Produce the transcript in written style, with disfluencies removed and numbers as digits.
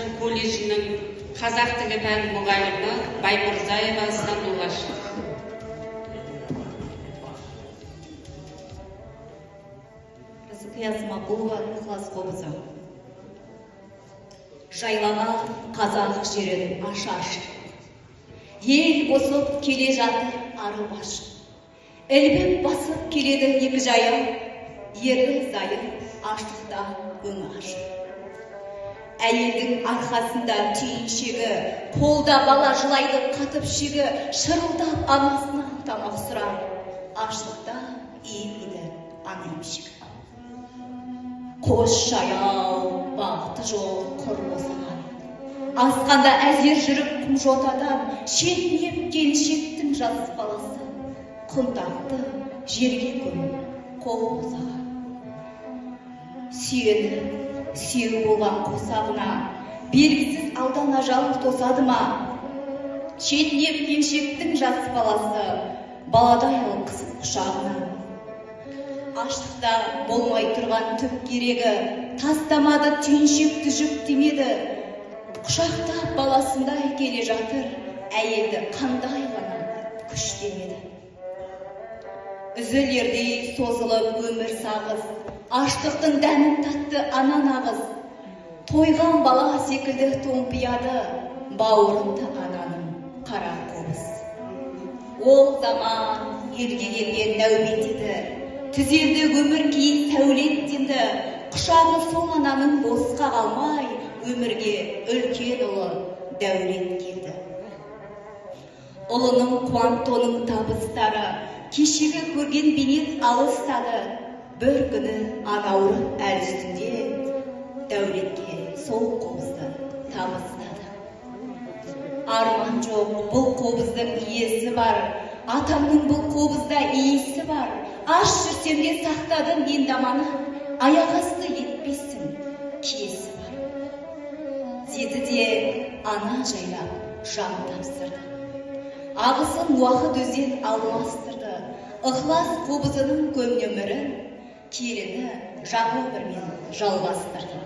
Ашын колледжінің қазақ тілі пәні мұғалімі Баймұрзаева Сандуғаш. Рызқия Смағұлова класс қобызы. Жайлаған қазақ жерін ашаш. Ел босып келе жатыр ары баш. Ілбіп басып келеді екі жайы, ерлі зайы аштықта өңі ашы. Әйелдің арқасында түйіншегі, қолда бала жылайды қатып шегі, шырылдап анасынан тамақ сұрар. Аштықта иіледі ана емшегі. Қос жаяу, бақты жол құр босаған. Асқанда әзер жүріп құм жотадан, шетінеп келіншектің жас баласы. Құндақты жерге көміп қол босаған. Сүйені, сүйеу болған қосағына, белгісіз алдан ажал тосады ма? Шетінеп келіншектің жас баласы, баладай алқысып құшағына. Аштықта болмай тұрған түп керегі, тастамады түйіншекті жүктемеді. Құшақтап баласындай келе жатыр, әйелді қандай ғана күштемеді. Үзілердей созылып өмір сағыз, аштықтың дәмін татты ана нағыз. Тойған бала секілді томпияды, бауырында ананың қара қобыз. Ол заман елге келген нәубет еді, түзелді өмір кейін сәулеттенді. Құшағы сол ананың босқа қалмай, өмірге үлкен ұлы дәулет келді. Ұлының қуантоның табыстары, кешегі көрген бейнет алыстады. Бір күні анауры әл үстінде, дәулетке сол қобызды табыстады. Арман жоқ, бұл қобыздың иесі бар, атамның бұл қобызда иесі бар. Аш жүрсем де сақтадым енді аманы, аяқ асты етпесін, киесі бар. Деді де ана жайлап жан тапсырды. Ағысын уақыт өзен алмастырды. Ықылас қобызының көм нөмірін келіні жаңа өмірмен жалғастырды.